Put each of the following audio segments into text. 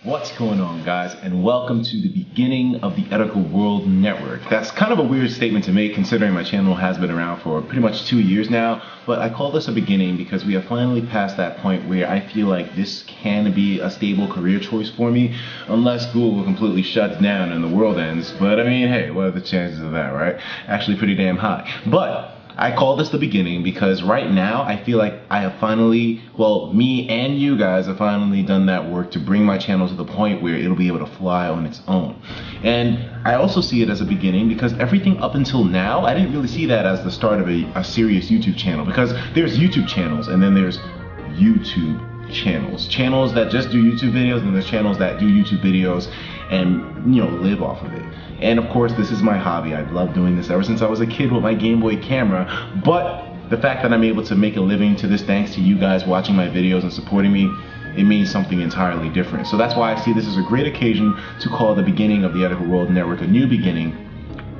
What's going on, guys, and welcome to the beginning of the Etika World Network. That's kind of a weird statement to make considering my channel has been around for pretty much 2 years now, but I call this a beginning because we have finally passed that point where I feel like this can be a stable career choice for me, unless Google completely shuts down and the world ends. But I mean, hey, what are the chances of that, right? Actually pretty damn high. But I call this the beginning because right now I feel like I have finally, well, me and you guys have finally done that work to bring my channel to the point where it'll be able to fly on its own. And I also see it as a beginning because everything up until now, I didn't really see that as the start of a serious YouTube channel, because there's YouTube channels and then there's YouTube channels that just do YouTube videos, and there's channels that do YouTube videos and, you know, live off of it. And of course, this is my hobby. I've loved doing this ever since I was a kid with my Game Boy camera. But the fact that I'm able to make a living to this thanks to you guys watching my videos and supporting me, it means something entirely different. So that's why I see this as a great occasion to call the beginning of the Etika World Network a new beginning,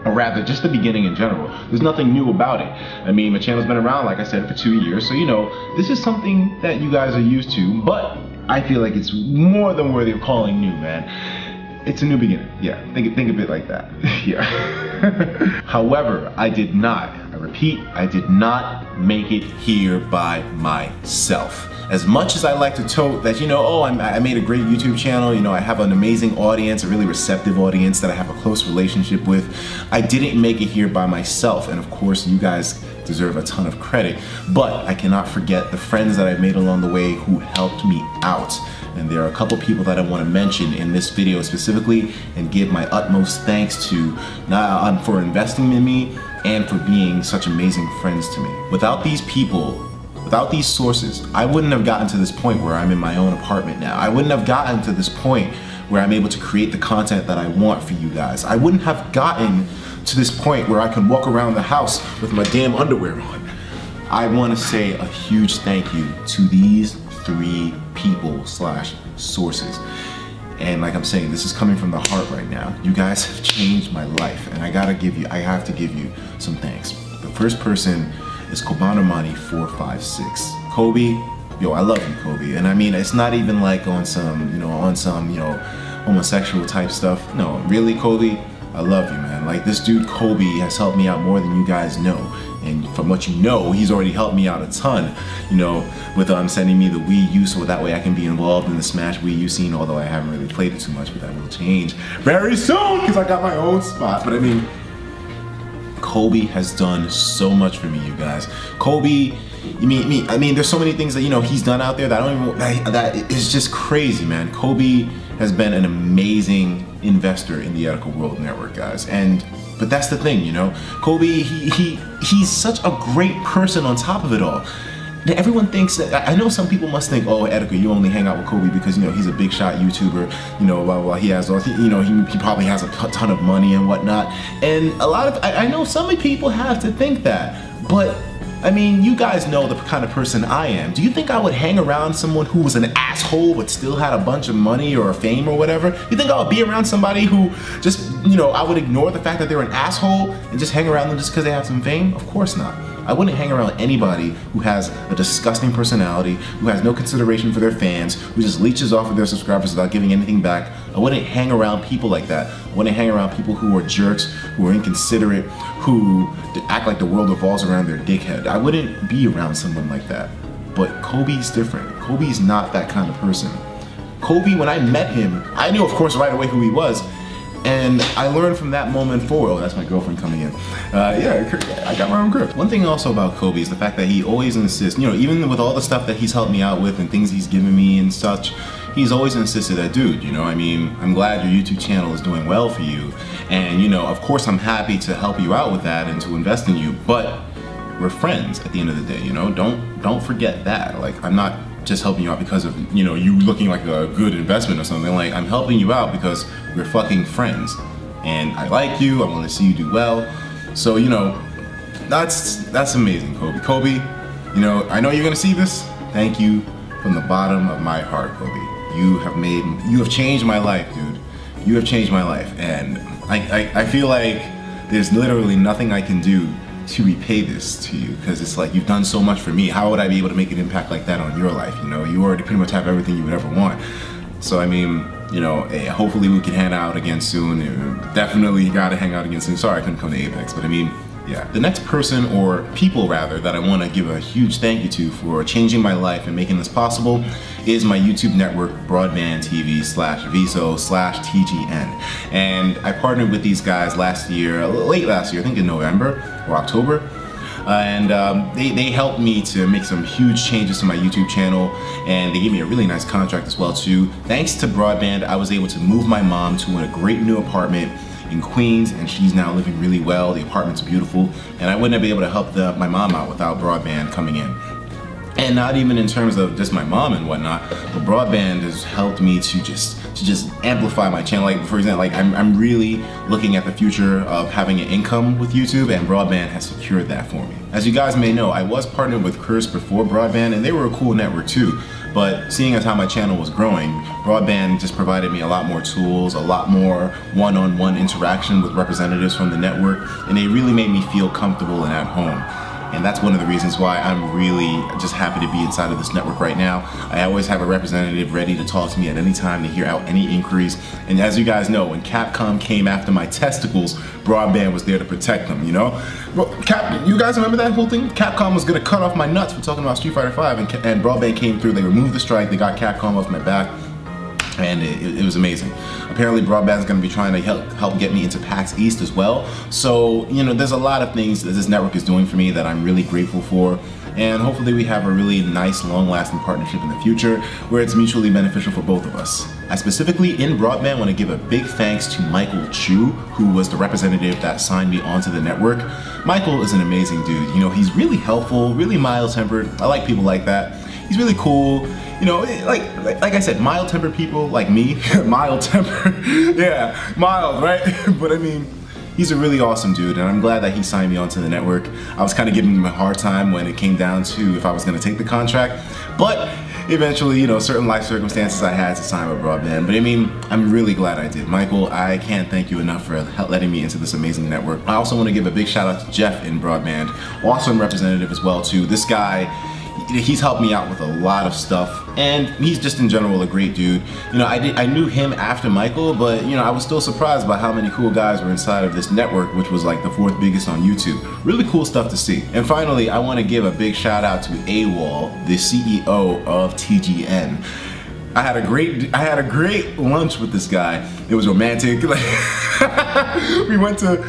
or rather just the beginning in general. There's nothing new about it. I mean, my channel's been around, like I said, for 2 years, so you know, this is something that you guys are used to, but I feel like it's more than worthy of calling new, man. It's a new beginning. Yeah, think of it like that. Yeah. However, I repeat, I did not make it here by myself. As much as I like to tote that, you know, oh, I made a great YouTube channel, you know, I have an amazing audience, a really receptive audience that I have a close relationship with, I didn't make it here by myself. And of course, you guys deserve a ton of credit, but I cannot forget the friends that I've made along the way who helped me out. And there are a couple people that I want to mention in this video specifically and give my utmost thanks to, for investing in me and for being such amazing friends to me. Without these people, without these sources, I wouldn't have gotten to this point where I'm in my own apartment now. I wouldn't have gotten to this point where I'm able to create the content that I want for you guys. I wouldn't have gotten to this point where I can walk around the house with my damn underwear on. I want to say a huge thank you to these 3 people / sources. And like I'm saying, this is coming from the heart right now. You guys have changed my life, and I have to give you some thanks. The first person is Kobanomani456. Kobe, yo, I love you, Kobe. And I mean, it's not even like on some, homosexual type stuff. No, really, Kobe, I love you, man. Like, this dude Kobe has helped me out more than you guys know. And from what you know, he's already helped me out a ton, you know, with sending me the Wii U so that way I can be involved in the Smash Wii U scene, although I haven't really played it too much, but that will change very soon because I got my own spot. But I mean, Kobe has done so much for me, you guys. Kobe, I mean, there's so many things that, you know, he's done out there that I don't even, that is just crazy, man. Kobe has been an amazing investor in the Etika World Network, guys. But that's the thing, you know, Kobe, he's such a great person on top of it all. Everyone thinks that, I know some people must think, oh, Etika, you only hang out with Kobe because, you know, he's a big shot YouTuber, you know, blah, blah, blah. He has, you know, he probably has a ton of money and whatnot. And a lot of, I know some people have to think that, but I mean, you guys know the kind of person I am. Do you think I would hang around someone who was an asshole but still had a bunch of money or fame or whatever? You think I would be around somebody who just, you know, I would ignore the fact that they're an asshole and just hang around them just because they have some fame? Of course not. I wouldn't hang around anybody who has a disgusting personality, who has no consideration for their fans, who just leeches off of their subscribers without giving anything back. I wouldn't hang around people like that. I wouldn't hang around people who are jerks, who are inconsiderate, who act like the world revolves around their dickhead. I wouldn't be around someone like that. But Kobe's different. Kobe's not that kind of person. Kobe, when I met him, I knew, of course, right away who he was. And I learned from that moment forward. Oh, that's my girlfriend coming in. Yeah, I got my own grip. One thing also about Kobe is the fact that he always insists, you know, even with all the stuff that he's helped me out with and things he's given me and such, he's always insisted that, dude, you know, I mean, I'm glad your YouTube channel is doing well for you. And, you know, of course I'm happy to help you out with that and to invest in you, but we're friends at the end of the day, you know? Don't forget that. Like, I'm not just helping you out because of, you know, you looking like a good investment or something. Like, I'm helping you out because we're fucking friends. And I like you, I want to see you do well. So, you know, that's amazing, Kobe. Kobe, you know, I know you're gonna see this. Thank you from the bottom of my heart, Kobe. You have changed my life, dude. You have changed my life. And I feel like there's literally nothing I can do to repay this to you, because it's like, you've done so much for me. How would I be able to make an impact like that on your life? You know, you already pretty much have everything you would ever want. So I mean, you know, hopefully we can hang out again soon. Definitely gotta hang out again soon. Sorry I couldn't come to Apex, but I mean, yeah. The next person, or people rather, that I want to give a huge thank you to for changing my life and making this possible is my YouTube network, Broadband TV /VISO/TGN. And I partnered with these guys last year, late last year, I think in November or October. And they helped me to make some huge changes to my YouTube channel, and they gave me a really nice contract as well too. Thanks to Broadband, I was able to move my mom to a great new apartment in Queens, and she's now living really well. The apartment's beautiful, and I wouldn't have been able to help my mom out without Broadband coming in. And not even in terms of just my mom and whatnot, but Broadband has helped me to just amplify my channel. Like, for example, like I'm really looking at the future of having an income with YouTube, and Broadband has secured that for me. As you guys may know, I was partnered with Curse before Broadband, and they were a cool network too. But seeing as how my channel was growing, Broadband just provided me a lot more tools, a lot more one-on-one interaction with representatives from the network, and they really made me feel comfortable and at home. And that's one of the reasons why I'm really just happy to be inside of this network right now. I always have a representative ready to talk to me at any time to hear out any inquiries. And as you guys know, when Capcom came after my testicles, Broadband was there to protect them, you know? Well, you guys remember that whole thing? Capcom was gonna cut off my nuts for talking about Street Fighter V, and Broadband came through, they removed the strike, they got Capcom off my back, and it was amazing. Apparently Broadband's gonna be trying to help get me into PAX East as well. So, you know, there's a lot of things that this network is doing for me that I'm really grateful for. And hopefully we have a really nice, long-lasting partnership in the future where it's mutually beneficial for both of us. I specifically, in Broadband, want to give a big thanks to Michael Chu, who was the representative that signed me onto the network. Michael is an amazing dude. You know, he's really helpful, really mild-tempered. I like people like that. He's really cool. You know, like I said, mild-tempered people like me, mild-tempered, yeah, mild, right? But I mean, he's a really awesome dude, and I'm glad that he signed me onto the network. I was kind of giving him a hard time when it came down to if I was going to take the contract, but eventually, you know, certain life circumstances I had to sign with Broadband. But I mean, I'm really glad I did. Michael, I can't thank you enough for letting me into this amazing network. I also want to give a big shout out to Jeff in Broadband, awesome representative as well too. This guy, he's helped me out with a lot of stuff, and he's just in general a great dude. You know, I knew him after Michael, but you know, I was still surprised by how many cool guys were inside of this network, which was like the 4th biggest on YouTube. Really cool stuff to see. And finally, I want to give a big shout out to AWOL, the CEO of TGN. I had a great lunch with this guy. It was romantic. Like, we went to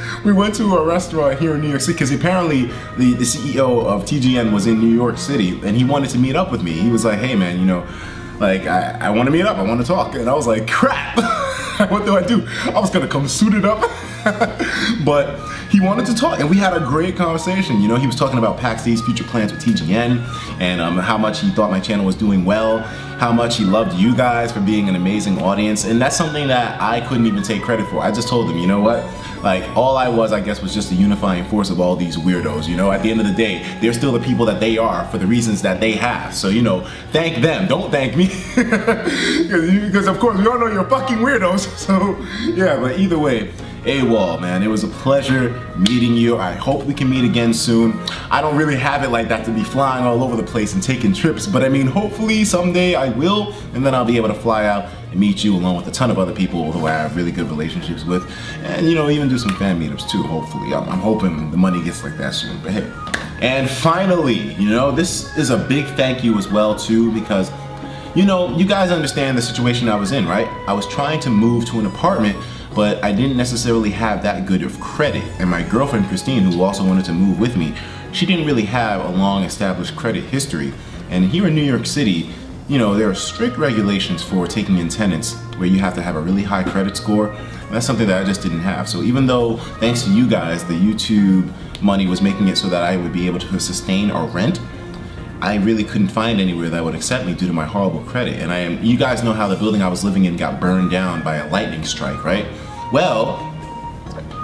a restaurant here in New York City because apparently the CEO of TGN was in New York City and he wanted to meet up with me. He was like, hey man, you know, like I want to meet up, I want to talk. And I was like, crap, what do I do? I was gonna come suited up. But he wanted to talk, and we had a great conversation. You know, he was talking about PAX East, future plans with TGN, and how much he thought my channel was doing well, how much he loved you guys for being an amazing audience, and that's something that I couldn't even take credit for. I just told him, you know what? Like, all I was, I guess, was just a unifying force of all these weirdos, you know? At the end of the day, they're still the people that they are for the reasons that they have. So, you know, thank them, don't thank me. Because of course, we all know you're fucking weirdos. So, yeah, but either way, AWOL, man, it was a pleasure meeting you. I hope we can meet again soon. I don't really have it like that to be flying all over the place and taking trips, but I mean, hopefully someday I will, and then I'll be able to fly out and meet you along with a ton of other people who I have really good relationships with, and you know, even do some fan meetups too, hopefully. I'm hoping the money gets like that soon, but hey. And finally, you know, this is a big thank you as well too, because you know, you guys understand the situation I was in, right? I was trying to move to an apartment, but I didn't necessarily have that good of credit. And my girlfriend, Christine, who also wanted to move with me, she didn't really have a long established credit history. And here in New York City, you know, there are strict regulations for taking in tenants where you have to have a really high credit score. And that's something that I just didn't have. So even though, thanks to you guys, the YouTube money was making it so that I would be able to sustain our rent, I really couldn't find anywhere that would accept me due to my horrible credit. And you guys know how the building I was living in got burned down by a lightning strike, right? Well,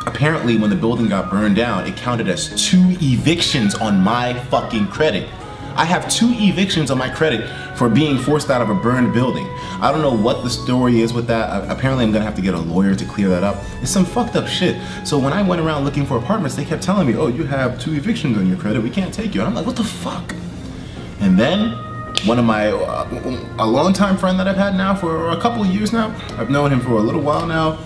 apparently when the building got burned down, it counted as 2 evictions on my fucking credit. I have 2 evictions on my credit for being forced out of a burned building. I don't know what the story is with that. Apparently I'm gonna have to get a lawyer to clear that up. It's some fucked up shit. So when I went around looking for apartments, they kept telling me, oh, you have 2 evictions on your credit, we can't take you. And I'm like, what the fuck? And then one of my, a longtime friend that I've had now for a couple of years now. I've known him for a little while now.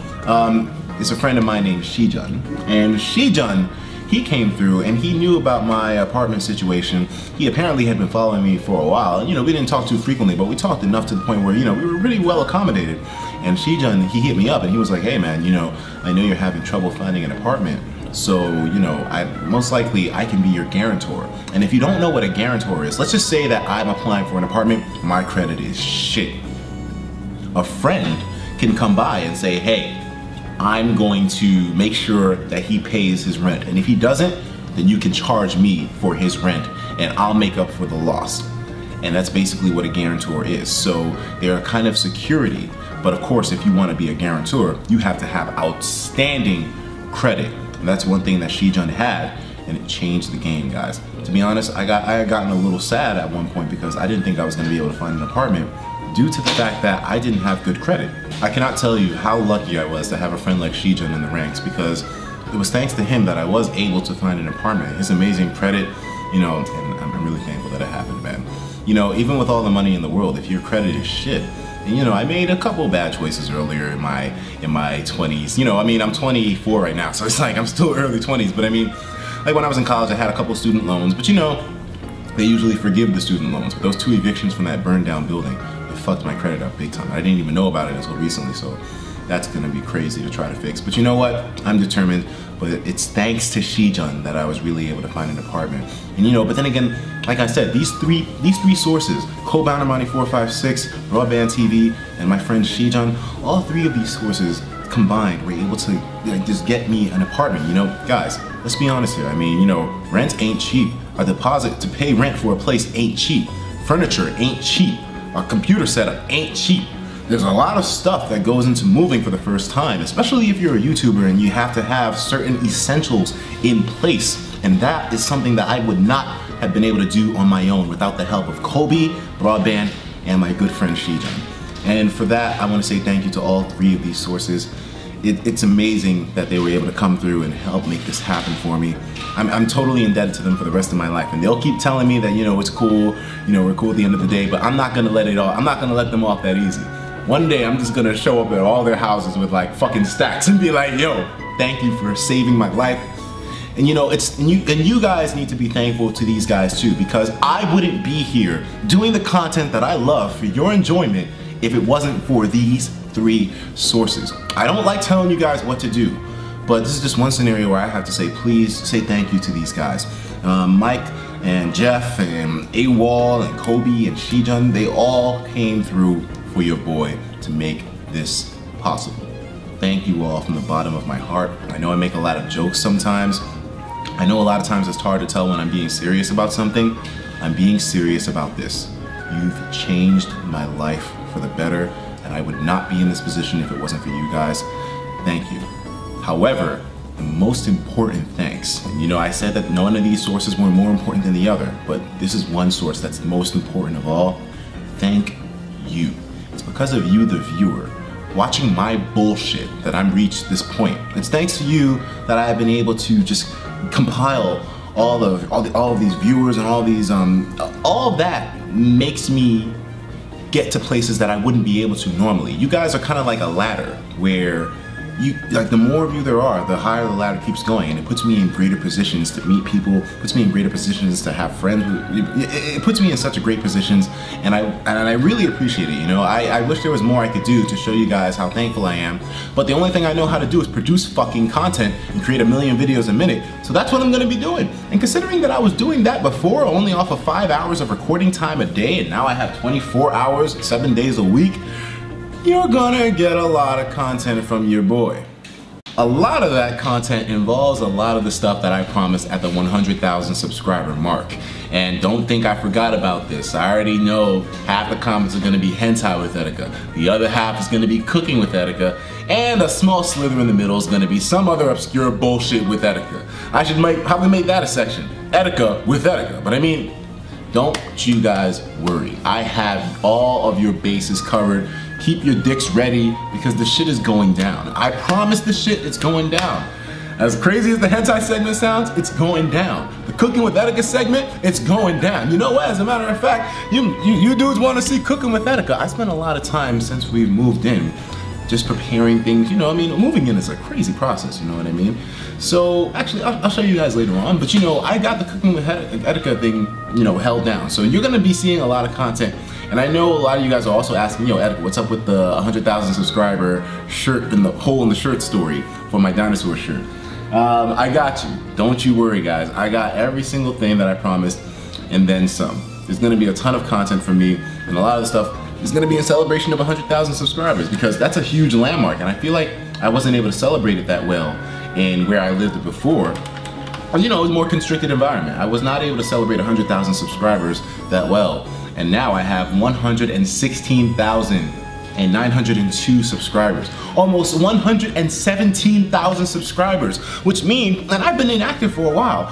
It's a friend of mine named Shijun. And Shijun, he came through and he knew about my apartment situation. He apparently had been following me for a while. You know, we didn't talk too frequently, but we talked enough to the point where, you know, we were really well accommodated. And Shijun, he hit me up and he was like, hey man, you know, I know you're having trouble finding an apartment. So, you know, most likely I can be your guarantor. And if you don't know what a guarantor is, let's just say that I'm applying for an apartment, my credit is shit. A friend can come by and say, hey, I'm going to make sure that he pays his rent. And if he doesn't, then you can charge me for his rent and I'll make up for the loss. And that's basically what a guarantor is. So they're a kind of security. But of course, if you want to be a guarantor, you have to have outstanding credit. And that's one thing that Shijun had, and it changed the game, guys. To be honest, I had gotten a little sad at one point because I didn't think I was going to be able to find an apartment due to the fact that I didn't have good credit. I cannot tell you how lucky I was to have a friend like Shijun in the ranks, because it was thanks to him that I was able to find an apartment. His amazing credit, you know, and I'm really thankful that it happened, man. You know, even with all the money in the world, if your credit is shit, and you know, I made a couple bad choices earlier in my 20s. You know, I mean, I'm 24 right now, so it's like I'm still early 20s, but I mean, like when I was in college, I had a couple student loans, but you know, they usually forgive the student loans. But those 2 evictions from that burned down building, it fucked my credit up big time. I didn't even know about it until recently, so that's gonna be crazy to try to fix. But you know what? I'm determined, but it's thanks to Shijun that I was really able to find an apartment. And you know, but then again, like I said, these three sources, Co-Bounder Money 456, Broadband TV, and my friend Shijun, all 3 of these sources combined were able to, you know, just get me an apartment. You know, guys, let's be honest here. I mean, you know, rent ain't cheap. A deposit to pay rent for a place ain't cheap. Furniture ain't cheap. A computer setup ain't cheap. There's a lot of stuff that goes into moving for the first time, especially if you're a YouTuber and you have to have certain essentials in place. And that is something that I would not have been able to do on my own without the help of Kobe, Broadband, and my good friend Shijun. And for that, I want to say thank you to all 3 of these sources. It's amazing that they were able to come through and help make this happen for me. I'm totally indebted to them for the rest of my life, and they'll keep telling me that, you know, it's cool, you know, we're cool at the end of the day, but I'm not gonna let them off that easy. One day I'm just gonna show up at all their houses with like fucking stacks and be like, yo, thank you for saving my life. And you know, you guys need to be thankful to these guys too, because I wouldn't be here doing the content that I love for your enjoyment if it wasn't for these 3 sources. I don't like telling you guys what to do, but this is just one scenario where I have to say, please say thank you to these guys. Mike and Jeff and AWOL and Kobe and Shijun, they all came through for your boy to make this possible. Thank you all from the bottom of my heart. I know I make a lot of jokes sometimes. I know a lot of times it's hard to tell when I'm being serious about something. I'm being serious about this. You've changed my life for the better, and I would not be in this position if it wasn't for you guys. Thank you. However, the most important thanks, and you know, I said that none of these sources were more important than the other, but this is one source that's the most important of all. Thank you. It's because of you, the viewer, watching my bullshit that I'm reached this point. It's thanks to you that I've been able to just compile all of these viewers and all these all of that makes me get to places that I wouldn't be able to normally. You guys are kind of like a ladder where the more of you there are, the higher the ladder keeps going, and it puts me in greater positions to meet people, puts me in greater positions to have friends. It puts me in such a great positions, and I really appreciate it. You know, I wish there was more I could do to show you guys how thankful I am, but the only thing I know how to do is produce fucking content and create 1 million videos a minute. So that's what I'm gonna be doing. And considering that I was doing that before, only off of 5 hours of recording time a day, and now I have 24 hours, 7 days a week, you're gonna get a lot of content from your boy. A lot of that content involves a lot of the stuff that I promised at the 100,000 subscriber mark. And don't think I forgot about this. I already know half the comments are gonna be hentai with Etika. The other half is gonna be cooking with Etika. And a small slither in the middle is gonna be some other obscure bullshit with Etika. I should probably make that a section. Etika with Etika. But I mean, don't you guys worry. I have all of your bases covered. Keep your dicks ready because the shit is going down. I promise the shit is going down. As crazy as the hentai segment sounds, it's going down. The cooking with Etika segment, it's going down. You know what, as a matter of fact, you dudes want to see cooking with Etika. I spent a lot of time since we've moved in just preparing things, you know, I mean, moving in is a crazy process, you know what I mean? So, actually, I'll show you guys later on, but you know, I got the cooking with Etika thing, you know, held down. So you're gonna be seeing a lot of content, and I know a lot of you guys are also asking, yo, Etika, what's up with the 100,000 subscriber shirt and the hole in the shirt story for my dinosaur shirt? I got you, don't you worry guys. I got every single thing that I promised, and then some. There's gonna be a ton of content from me, and a lot of the stuff is gonna be in celebration of 100,000 subscribers, because that's a huge landmark, and I feel like I wasn't able to celebrate it that well in where I lived before. You know, it was a more constricted environment. I was not able to celebrate 100,000 subscribers that well, and now I have 116,902 subscribers. Almost 117,000 subscribers, which means, and I've been inactive for a while,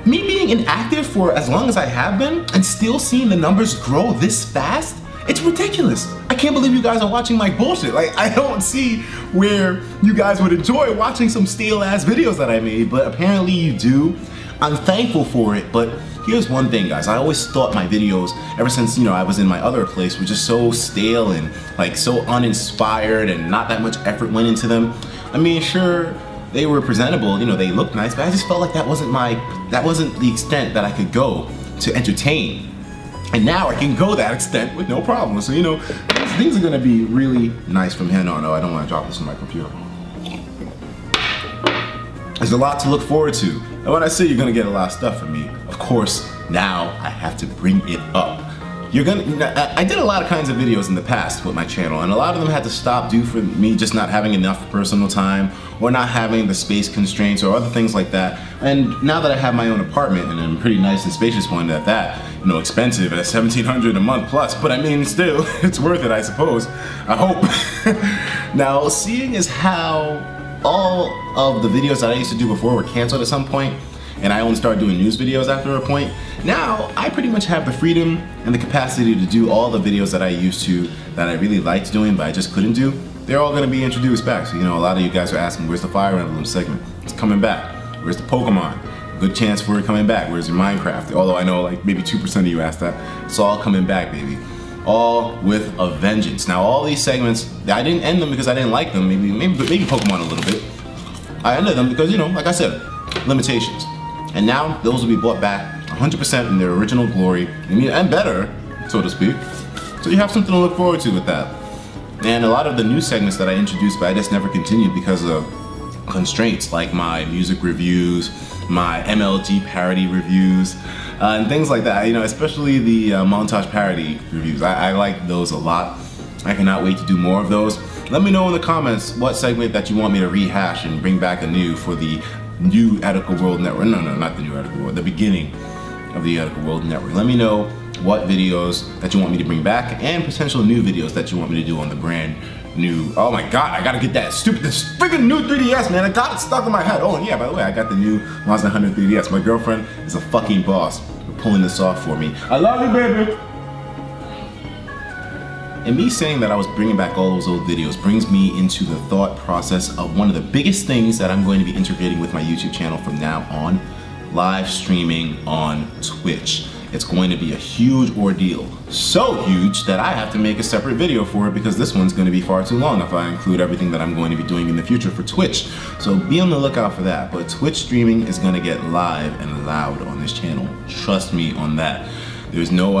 me being inactive for as long as I have been and still seeing the numbers grow this fast, it's ridiculous. I can't believe you guys are watching my bullshit. Like, I don't see where you guys would enjoy watching some stale ass videos that I made, but apparently you do. I'm thankful for it, but here's one thing guys, I always thought my videos, ever since, you know, I was in my other place, were just so stale and like so uninspired and not that much effort went into them. I mean, sure, they were presentable, you know, they looked nice, but I just felt like that wasn't the extent that I could go to entertain. And now I can go that extent with no problem. So, you know, things are gonna be really nice from here on. Oh, I don't wanna drop this on my computer. There's a lot to look forward to. And when I say you're gonna get a lot of stuff from me, of course, now I have to bring it up. I did a lot of kinds of videos in the past with my channel, and a lot of them had to stop due for me just not having enough personal time or not having the space constraints or other things like that. And now that I have my own apartment, and a pretty nice and spacious one at that, you know, expensive at $1,700 a month plus, but I mean, still, it's worth it, I suppose. I hope. Now, seeing as how all of the videos that I used to do before were canceled at some point, and I only started doing news videos after a point, now I pretty much have the freedom and the capacity to do all the videos that I used to, that I really liked doing but I just couldn't do. They're all gonna be introduced back. So, you know, a lot of you guys are asking, where's the Fire Emblem segment? It's coming back. Where's the Pokemon? Good chance for it coming back. Where's your Minecraft? Although I know like maybe 2% of you asked that. It's all coming back, baby. All with a vengeance. Now all these segments, I didn't end them because I didn't like them. Maybe Pokemon a little bit. I ended them because, you know, like I said, limitations. And now those will be brought back 100% in their original glory, and better, so to speak. So you have something to look forward to with that. And a lot of the new segments that I introduced, but I just never continued because of constraints, like my music reviews, my MLG parody reviews, and things like that. You know, especially the montage parody reviews. I like those a lot. I cannot wait to do more of those. Let me know in the comments what segment that you want me to rehash and bring back anew for the new Etika World Network. No, not the new Etika World, the beginning of the Etika World Network. Let me know what videos that you want me to bring back and potential new videos that you want me to do on the brand new, oh my god, I gotta get this freaking new 3DS, man. I got it stuck in my head. Oh, and yeah, by the way, I got the new Monster Hunter 3DS. My girlfriend is a fucking boss for pulling this off for me. I love you, baby. And me saying that I was bringing back all those old videos brings me into the thought process of one of the biggest things that I'm going to be integrating with my YouTube channel from now on: live streaming on Twitch. It's going to be a huge ordeal. So huge that I have to make a separate video for it because this one's going to be far too long if I include everything that I'm going to be doing in the future for Twitch. So be on the lookout for that. But Twitch streaming is going to get live and loud on this channel. Trust me on that. There's no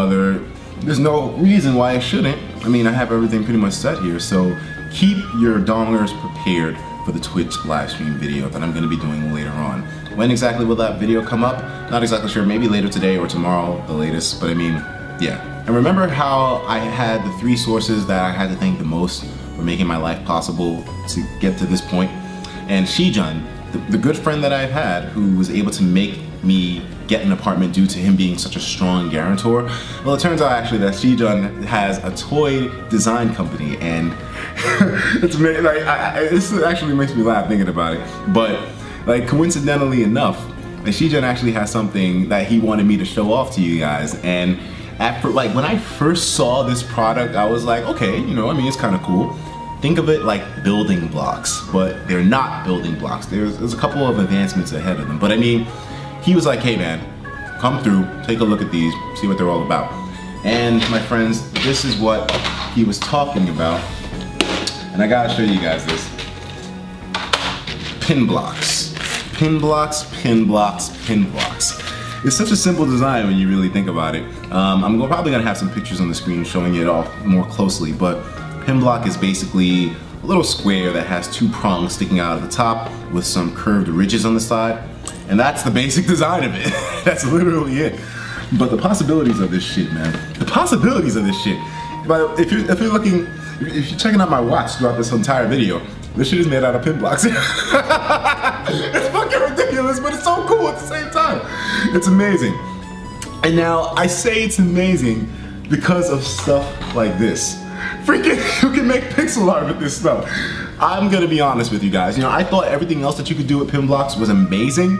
reason why I shouldn't. I mean, I have everything pretty much set here. So keep your dongers prepared for the Twitch live stream video that I'm going to be doing later on. When exactly will that video come up? Not exactly sure, maybe later today or tomorrow, the latest, but I mean, yeah. And remember how I had the 3 sources that I had to thank the most for making my life possible to get to this point? And Shijun, the good friend that I've had who was able to make me get an apartment due to him being such a strong guarantor. Well, it turns out actually that Shijun has a toy design company, and it's like, this actually makes me laugh thinking about it. But like, coincidentally enough, Shijun actually has something that he wanted me to show off to you guys. And after, like, when I first saw this product, I was like, okay, you know, I mean, it's kind of cool. think of it like building blocks, but they're not building blocks. There's a couple of advancements ahead of them. But I mean, he was like, hey man, come through, take a look at these, see what they're all about. And my friends, this is what he was talking about. And I gotta show you guys this. Pin blocks. Pin blocks, pin blocks, pin blocks. It's such a simple design when you really think about it. I'm probably gonna have some pictures on the screen showing it off more closely, but pin block is basically a little square that has two prongs sticking out of the top with some curved ridges on the side. And that's the basic design of it. That's literally it. But the possibilities of this shit, man. The possibilities of this shit. But if you're checking out my watch throughout this entire video, this shit is made out of pin blocks. It's fucking ridiculous, but it's so cool at the same time. It's amazing. And now I say it's amazing because of stuff like this. Freaking, you can make pixel art with this stuff. I'm gonna be honest with you guys. You know, I thought everything else that you could do with pin blocks was amazing,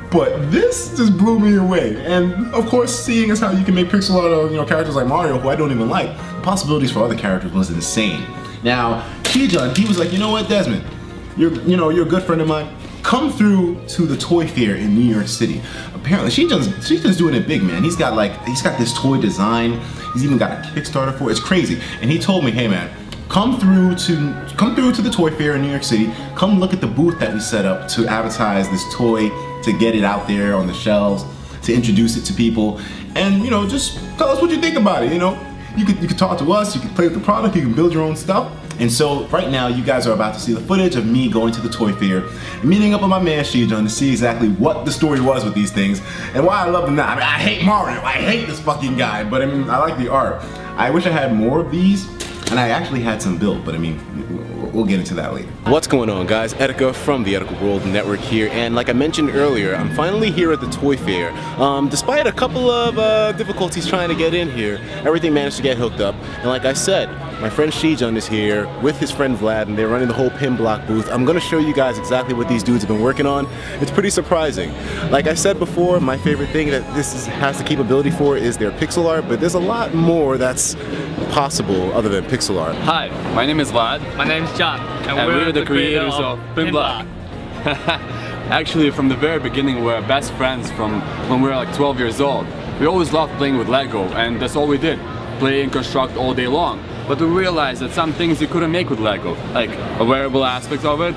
but this just blew me away. And of course, seeing as how you can make pixel art of, you know, characters like Mario, who I don't even like, the possibilities for other characters was insane. Now, Shijun, he was like, you know what, Desmond, you're a good friend of mine. Come through to the toy fair in New York City. Apparently, Shijun's doing it big, man. He's got this toy design. He's even got a Kickstarter for it. It's crazy. And he told me, hey man, come through to the toy fair in New York City. Come look at the booth that we set up to advertise this toy, to get it out there on the shelves, to introduce it to people, and you know, just tell us what you think about it. You know, you could talk to us, you can play with the product, you can build your own stuff. And so right now, you guys are about to see the footage of me going to the toy fair, meeting up with my man Shijun to see exactly what the story was with these things and why I love them now. I mean, I hate Mario, I hate this fucking guy, but I mean, I like the art. I wish I had more of these, and I actually had some built, but I mean, we'll get into that later. What's going on, guys? Etika from the Etika World Network here, and like I mentioned earlier, I'm finally here at the toy fair. Despite a couple of difficulties trying to get in here, everything managed to get hooked up, and like I said, my friend Shijun is here with his friend Vlad, and they're running the whole pin block booth. I'm gonna show you guys exactly what these dudes have been working on. It's pretty surprising. Like I said before, my favorite thing that has the capability for is their pixel art, but there's a lot more that's possible other than pixel art. Hi, my name is Vlad. My name is John, and we're the creators of Pinblock. Actually, from the very beginning, we're best friends from when we were like 12 years old. We always loved playing with Lego, and that's all we did. Play and construct all day long. But we realized that some things you couldn't make with Lego, like a wearable aspect of it,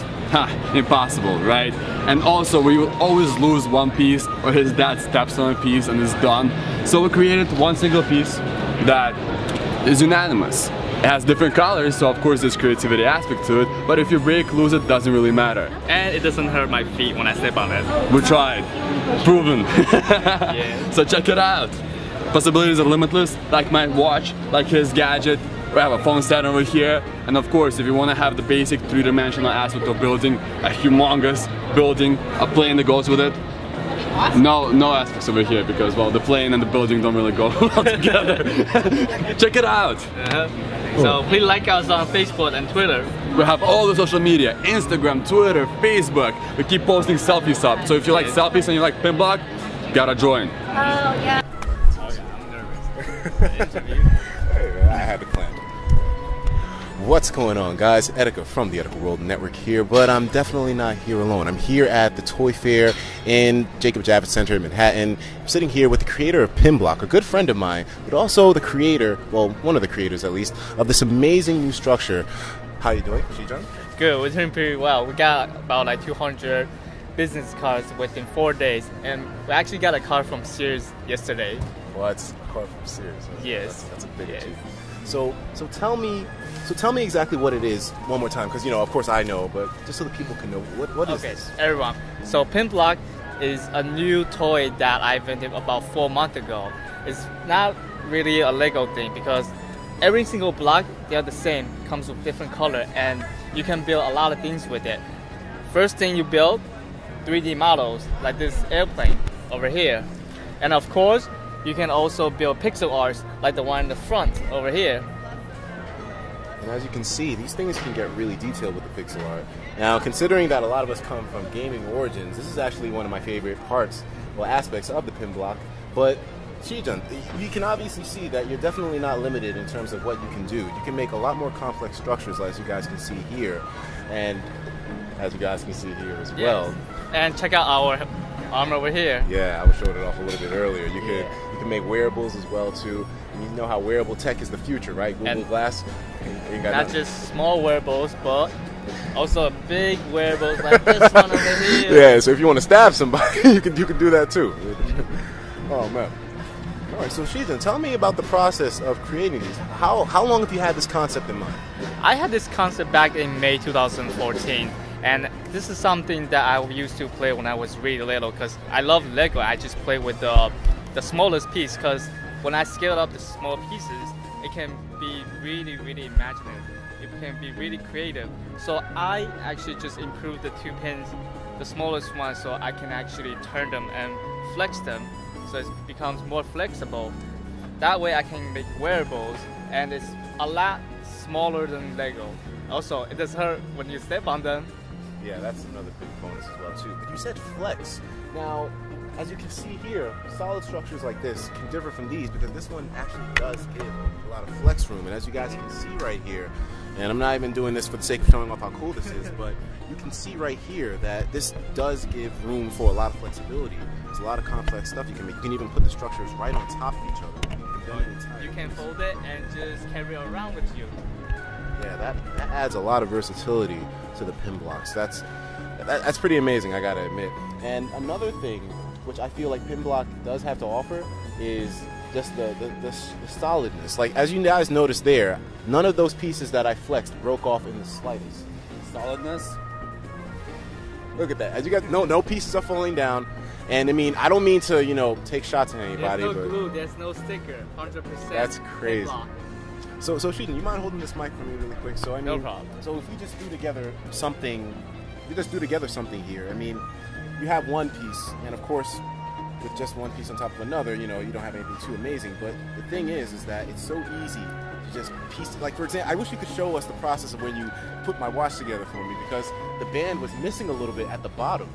impossible, right? And also we would always lose one piece, or his dad steps on a piece and it's done. So we created one single piece that is unanimous. It has different colors, so of course there's creativity aspect to it, but if you break, lose it, doesn't really matter. And it doesn't hurt my feet when I step on it. We tried. Proven. Yeah. So check it out. Possibilities are limitless, like my watch, like his gadget. We have a phone stand over here, and of course if you want to have the basic three-dimensional aspect of building a humongous building, a plane that goes with it. No aspects over here because, well, the plane and the building don't really go well together. Check it out! So please like us on Facebook and Twitter. We have all the social media, Instagram, Twitter, Facebook. We keep posting selfies up, so if you like selfies and you like Pinblock, gotta join. Oh yeah. I'm nervous. I had to plan. What's going on, guys? Etika from the Etika World Network here, but I'm definitely not here alone. I'm here at the Toy Fair in Jacob Javits Center in Manhattan. I'm sitting here with the creator of Pinblock, a good friend of mine, but also the creator, well, one of the creators at least, of this amazing new structure. How you doing, Shijun? Good, we're doing pretty well. We got about like 200 business cards within 4 days, and we actually got a card from Sears yesterday. What? A card from Sears? Yes. That's a big achievement. So tell me exactly what it is one more time, because you know, of course I know, but just so the people can know, what is this? Okay, everyone. So Pinblock is a new toy that I invented about 4 months ago. It's not really a Lego thing because every single block, they're the same, comes with different color, and you can build a lot of things with it. First thing you build, 3D models, like this airplane over here. And of course, you can also build pixel arts like the one in the front over here. And as you can see, these things can get really detailed with the pixel art. Now, considering that a lot of us come from gaming origins, this is actually one of my favorite parts, well, aspects of the Pinblock. But Shijun, you can obviously see that you're definitely not limited in terms of what you can do. You can make a lot more complex structures, as you guys can see here, and as you guys can see here as well. And check out our arm over here. Yeah, I was showing it off a little bit earlier. You can make wearables as well too. And you know how wearable tech is the future, right? Google Glass. You got not just small wearables, but also big wearables like this one over here. Yeah, so if you want to stab somebody, you can do that too. Oh man. All right, so Shijun, tell me about the process of creating these. How long have you had this concept in mind? I had this concept back in May 2014, and this is something that I used to play when I was really little because I love Lego. I just play with the smallest piece because when I scale up the small pieces, it can be really, really imaginative. It can be really creative. So I actually just improved the 2 pins, the smallest one, so I can actually turn them and flex them. So it becomes more flexible. That way I can make wearables, and it's a lot smaller than Lego. Also, it doesn't hurt when you step on them. Yeah, that's another big bonus as well too. But you said flex. Now, as you can see here, solid structures like this can differ from these because this one actually does give a lot of flex room. And as you guys can see right here, and I'm not even doing this for the sake of showing off how cool this is, but you can see right here that this does give room for a lot of flexibility. There's a lot of complex stuff you can make. You can even put the structures right on top of each other. You can fold it and just carry it around with you. Yeah, that adds a lot of versatility to the pin blocks. That's pretty amazing, I gotta admit. And another thing which I feel like Pinblock does have to offer is just the solidness. Like, as you guys noticed there, none of those pieces that I flexed broke off in the slightest. Solidness? Look at that. As you guys, no pieces are falling down. And I mean, I don't mean to, take shots at anybody. There's no but glue, there's no sticker, 100%. That's crazy. Pinblock. So Shijun, you mind holding this mic for me really quick? So I mean, No problem. So if we just do together something here. I mean, you have one piece, and of course, with just one piece on top of another, you don't have anything too amazing. But the thing is that it's so easy to just piece. Like, for example, I wish you could show us the process of when you put my watch together for me, because the band was missing a little bit at the bottom,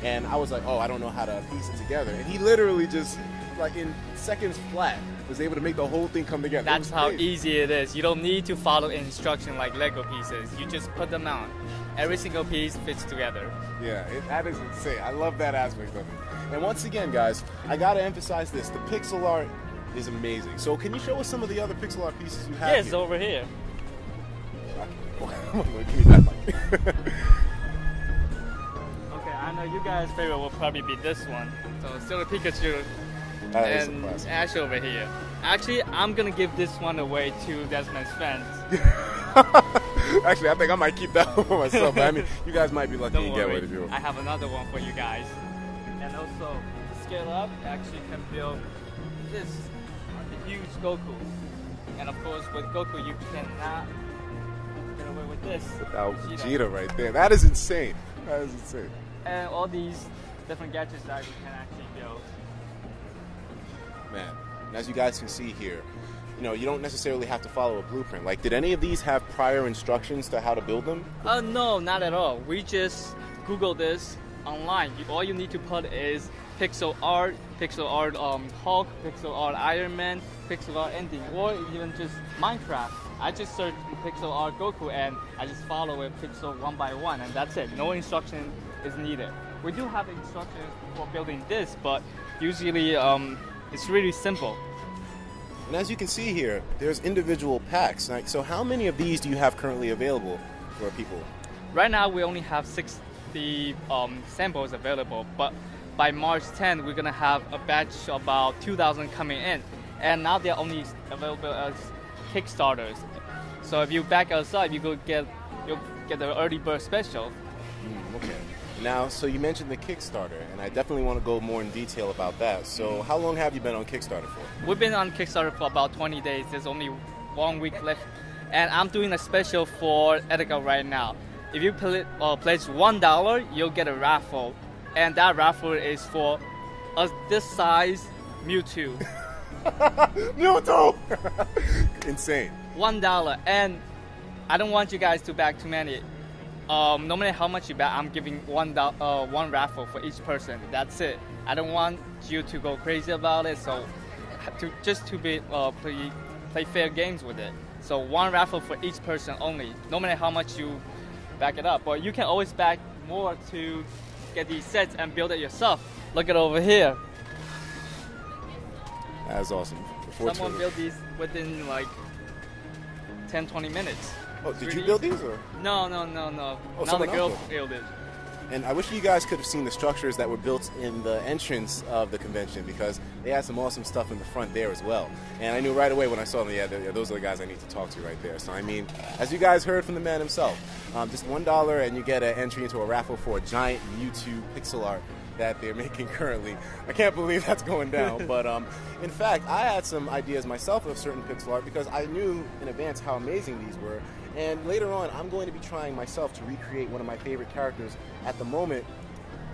and I was like, oh, I don't know how to piece it together. And he literally just, like, in seconds flat, was able to make the whole thing come together. That's how easy it is. You don't need to follow instruction like Lego pieces. You just put them on. Every single piece fits together. Yeah, that is insane. I love that aspect of it. And once again, guys, I gotta emphasize this. The pixel art is amazing. So can you show us some of the other pixel art pieces you have? Yes, here? over here. Give me that mic. Okay, I know you guys' favorite will probably be this one. So still a Pikachu and Ash over here. Actually, I'm gonna give this one away to Desmond's friends. Actually, I think I might keep that one for myself. But I mean, you guys might be lucky Don't to get worry, one if you want. I have another one for you guys. And also, to scale up, actually can build this huge Goku. And of course, with Goku, you cannot get away with this. Without Vegeta right there. That is insane. That is insane. And all these different gadgets that we can actually build. Man, and as you guys can see here, you don't necessarily have to follow a blueprint. Like, did any of these have prior instructions to how to build them? No, not at all. We just Google this online. All you need to put is pixel art Hulk, pixel art Iron Man, pixel art anything, or even just Minecraft. I just search pixel art Goku and I just follow it pixel one by one, and that's it. No instruction is needed. We do have instructions for building this, but usually it's really simple. And as you can see here, there's individual packs. So how many of these do you have currently available for people? Right now we only have 60 samples available, but by March 10th we're gonna have a batch of about 2,000 coming in, and now they're only available as Kickstarters. So if you back us up, you'll get the early bird special. Okay. Now, so you mentioned the Kickstarter, and I definitely want to go more in detail about that. So how long have you been on Kickstarter for? We've been on Kickstarter for about 20 days. There's only 1 week left. And I'm doing a special for Etika right now. If you pledge $1, you'll get a raffle. And that raffle is for this size Mewtwo. Mewtwo! Insane. $1. And I don't want you guys to back too many. No matter how much you bet, I'm giving one raffle for each person. That's it. I don't want you to go crazy about it, so play fair games with it. So one raffle for each person only, no matter how much you back it up. But you can always back more to get these sets and build it yourself. Look at over here. That's awesome. Someone built these within like 10-20 minutes. Oh, did you build these or? No. Oh, Now the someone girl else built it. And I wish you guys could have seen the structures that were built in the entrance of the convention, because they had some awesome stuff in the front there as well. And I knew right away when I saw them, yeah, those are the guys I need to talk to right there. So I mean, as you guys heard from the man himself, just $1 and you get an entry into a raffle for a giant Mewtwo pixel art that they're making currently. I can't believe that's going down. But in fact, I had some ideas myself of certain pixel art because I knew in advance how amazing these were. And later on, I'm going to be trying myself to recreate one of my favorite characters at the moment,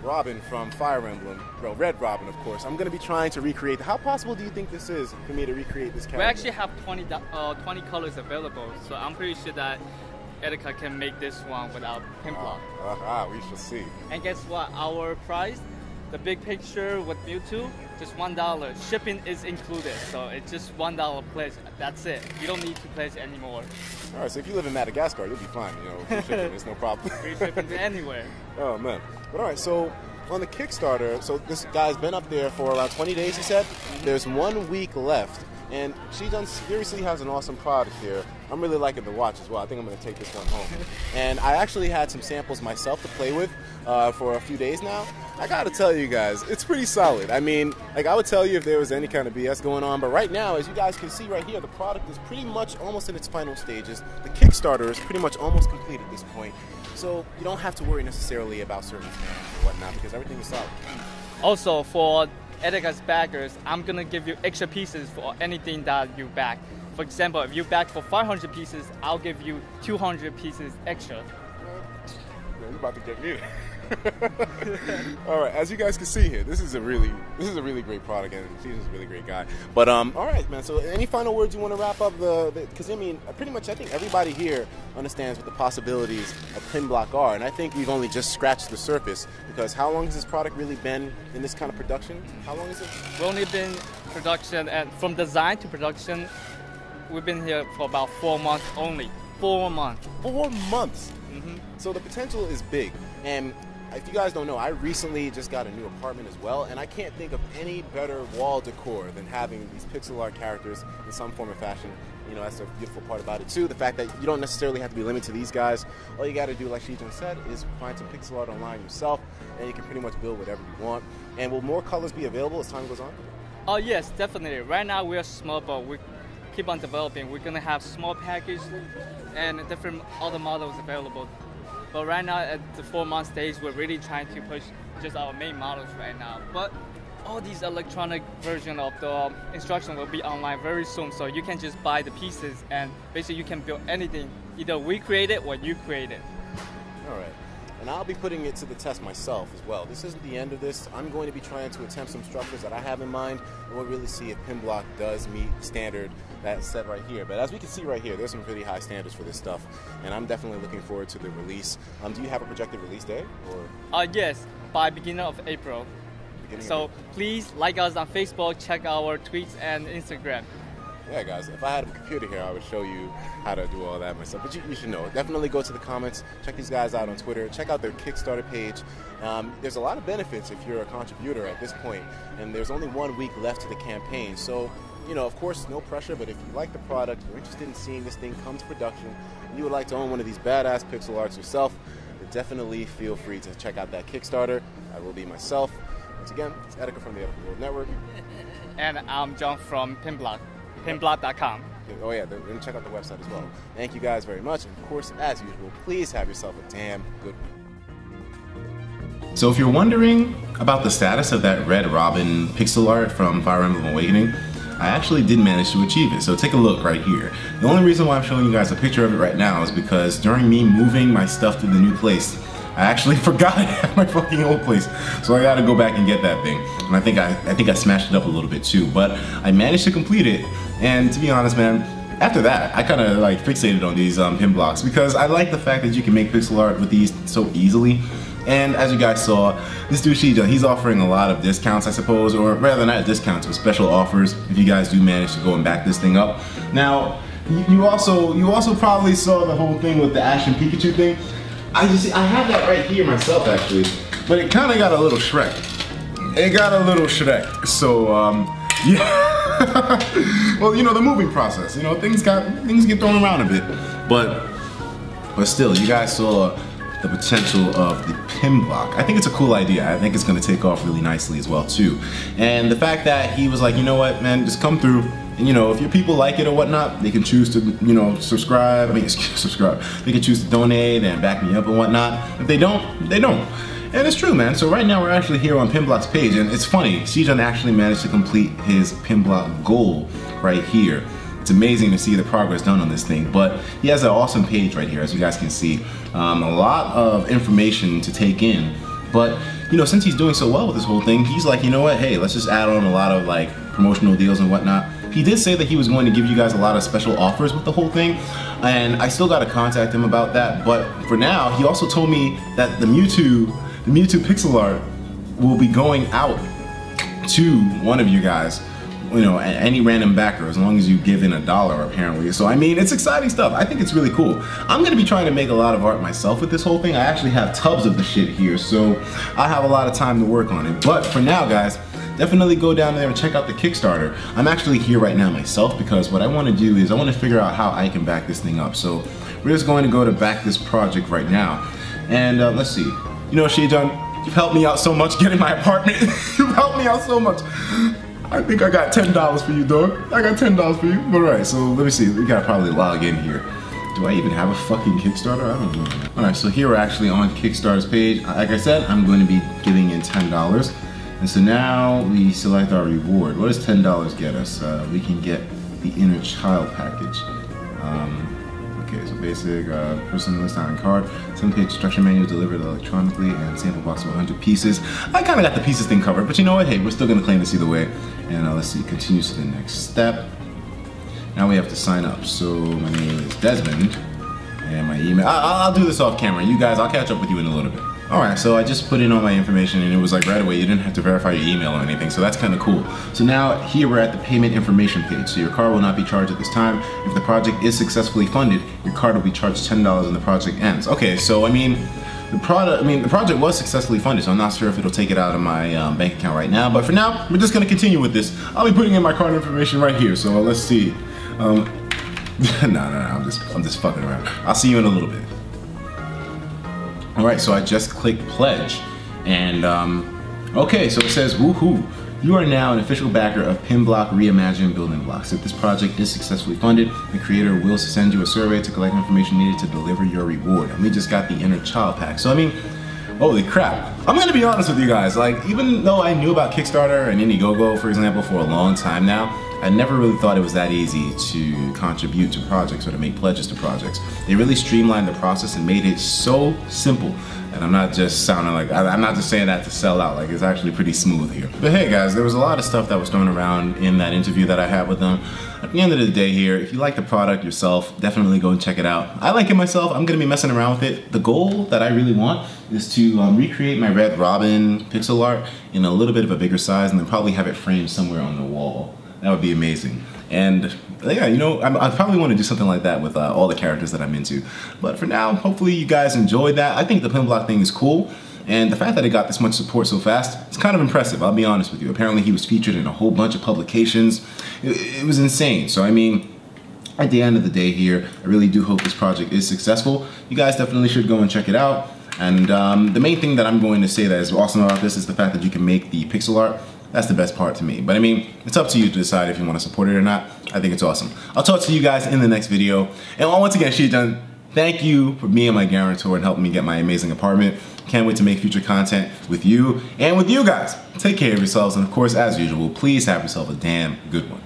Robin from Fire Emblem. Well, Red Robin, of course. I'm going to be trying to recreate. How possible do you think this is for me to recreate this character? We actually have 20 colors available, so I'm pretty sure that Etika can make this one without pinblock. We shall see. And guess what? Our price, the big picture with Mewtwo, just $1. Shipping is included, so it's just $1 pledge. That's it. You don't need to pledge anymore. All right, so if you live in Madagascar, you'll be fine. You know, free shipping is no problem. Free shipping to anywhere. Oh man! But all right, so on the Kickstarter, so this guy's been up there for around 20 days. He said there's 1 week left, and she seriously has an awesome product here. I'm really liking the watch as well. I think I'm going to take this one home. And I actually had some samples myself to play with for a few days now. I got to tell you guys, it's pretty solid. I mean, like I would tell you if there was any kind of BS going on, but right now, as you guys can see right here, the product is pretty much almost in its final stages. The Kickstarter is pretty much almost complete at this point. So you don't have to worry necessarily about certain things and whatnot because everything is solid. Also, for Etika's backers, I'm going to give you extra pieces for anything that you back. For example, if you back for 500 pieces, I'll give you 200 pieces extra. You're about to get me. All right, as you guys can see here, this is a really great product, and Steven's a really great guy. But all right, man. So, any final words you want to wrap up because I mean, pretty much, I think everybody here understands what the possibilities of pinblock are, and I think we've only just scratched the surface. Because how long has this product really been in this kind of production? How long is it? We've only been production, and from design to production, we've been here for about 4 months only. 4 months. 4 months. Mm-hmm. So the potential is big, and if you guys don't know, I recently just got a new apartment as well, and I can't think of any better wall decor than having these pixel art characters in some form or fashion. You know, that's the beautiful part about it too, the fact that you don't necessarily have to be limited to these guys. All you got to do, like Shijun said, is find some pixel art online yourself, and you can pretty much build whatever you want. And will more colors be available as time goes on? Oh yes, definitely. Right now we are small, but we keep on developing. We're going to have small package and different other models available. But right now, at the 4 month stage, we're really trying to push just our main models right now. But all these electronic version of the instruction will be online very soon, so you can just buy the pieces and basically you can build anything. Either we create it or you create it. All right. And I'll be putting it to the test myself as well. This isn't the end of this. I'm going to be trying to attempt some structures that I have in mind, and we'll really see if pinblock does meet standard that's set right here. But as we can see right here, there's some pretty high standards for this stuff, and I'm definitely looking forward to the release. Do you have a projected release date? Or? Yes, by beginning of April. So please like us on Facebook, check our tweets and Instagram. Yeah, guys, if I had a computer here, I would show you how to do all that myself. But you should know. Definitely go to the comments. Check these guys out on Twitter. Check out their Kickstarter page. There's a lot of benefits if you're a contributor at this point, and there's only 1 week left to the campaign. So, you know, of course, no pressure, but if you like the product, you're interested in seeing this thing come to production, and you would like to own one of these badass pixel arts yourself, then definitely feel free to check out that Kickstarter. I will be myself. Once again, it's Etika from the Etika World Network. And I'm John from Pinblock. Pinblock.com. Oh yeah, and check out the website as well. Thank you guys very much, and of course, as usual, please have yourself a damn good one. So if you're wondering about the status of that Red Robin pixel art from Fire Emblem Awakening, I actually did manage to achieve it, so take a look right here. The only reason why I'm showing you guys a picture of it right now is because during me moving my stuff to the new place, I actually forgot at my fucking old place, so I gotta go back and get that thing. And I think I smashed it up a little bit too, but I managed to complete it. And to be honest, man, after that, I kind of like fixated on these pin blocks because I like the fact that you can make pixel art with these so easily. And as you guys saw, this dude Shijun, he's offering a lot of discounts, I suppose, or rather not discounts, but special offers if you guys do manage to go and back this thing up. Now, you also probably saw the whole thing with the Ash and Pikachu thing. I have that right here myself actually, but it kind of got a little Shrek. It got a little Shrek. So yeah. Well, you know, the moving process. You know, things get thrown around a bit, but still, you guys saw the potential of the pinblock. I think it's a cool idea. I think it's gonna take off really nicely as well too. And the fact that he was like, you know what, man, just come through. And you know, if your people like it or whatnot, they can choose to, you know, subscribe. I mean, subscribe. They can choose to donate and back me up and whatnot. If they don't, they don't. And it's true, man. So right now we're actually here on Pinblock's page, and it's funny. Shijun actually managed to complete his Pinblock goal right here. It's amazing to see the progress done on this thing, but he has an awesome page right here, as you guys can see. A lot of information to take in, but you know, since he's doing so well with this whole thing, he's like, you know what, hey, let's just add on a lot of like promotional deals and whatnot. He did say that he was going to give you guys a lot of special offers with the whole thing, and I still got to contact him about that, but for now, he also told me that the Mewtwo pixel art will be going out to one of you guys, you know, any random backer, as long as you give in $1 apparently. So I mean, it's exciting stuff. I think it's really cool. I'm gonna be trying to make a lot of art myself with this whole thing. I actually have tubs of the shit here, so I have a lot of time to work on it. But for now, guys, definitely go down there and check out the Kickstarter. I'm actually here right now myself because what I want to do is I want to figure out how I can back this thing up. So we're just going to go to back this project right now. And let's see. You know, Shijun, you've helped me out so much getting my apartment. You've helped me out so much. I think I got $10 for you, dog. I got $10 for you. Alright, so let me see. We gotta probably log in here. Do I even have a fucking Kickstarter? I don't know. Alright, so here we're actually on Kickstarter's page. Like I said, I'm going to be giving in $10. And so now we select our reward. What does $10 get us? We can get the inner child package. Okay, so basic, person list on card, 7-page instruction manual delivered electronically, and sample box of 100 pieces. I kind of got the pieces thing covered, but you know what? Hey, we're still gonna claim this either way. And let's see, continues to the next step. Now we have to sign up. So my name is Desmond, and my email. I'll do this off camera. You guys, I'll catch up with you in a little bit. Alright, so I just put in all my information and it was like right away, you didn't have to verify your email or anything, so that's kind of cool. So now here we're at the payment information page. So your card will not be charged at this time. If the project is successfully funded, your card will be charged $10 when the project ends. Okay, so I mean, the project was successfully funded, so I'm not sure if it'll take it out of my bank account right now, but for now, we're just gonna continue with this. I'll be putting in my card information right here, so let's see. No, I'm just fucking around. I'll see you in a little bit. Alright, so I just clicked pledge, and okay, so it says, woohoo, you are now an official backer of Pinblock Reimagined Building Blocks. If this project is successfully funded, the creator will send you a survey to collect information needed to deliver your reward. And we just got the inner child pack. So I mean, holy crap. I'm gonna be honest with you guys, like, even though I knew about Kickstarter and Indiegogo, for example, for a long time now, I never really thought it was that easy to contribute to projects or to make pledges to projects. They really streamlined the process and made it so simple. And I'm not just sounding like, I'm not just saying that to sell out, like it's actually pretty smooth here. But hey guys, there was a lot of stuff that was thrown around in that interview that I had with them. At the end of the day here, if you like the product yourself, definitely go and check it out. I like it myself, I'm gonna be messing around with it. The goal that I really want is to recreate my Red Robin pixel art in a little bit of a bigger size and then probably have it framed somewhere on the wall. That would be amazing. And yeah, you know, I probably want to do something like that with all the characters that I'm into. But for now, hopefully you guys enjoyed that. I think the Pinblock thing is cool. And the fact that it got this much support so fast, it's kind of impressive, I'll be honest with you. Apparently he was featured in a whole bunch of publications. It was insane. So I mean, at the end of the day here, I really do hope this project is successful. You guys definitely should go and check it out. And the main thing that I'm going to say that is awesome about this is the fact that you can make the pixel art. That's the best part to me. But I mean, it's up to you to decide if you want to support it or not. I think it's awesome. I'll talk to you guys in the next video. And once again, Shijun, thank you for being my guarantor and helping me get my amazing apartment. Can't wait to make future content with you and with you guys. Take care of yourselves, and of course, as usual, please have yourself a damn good one.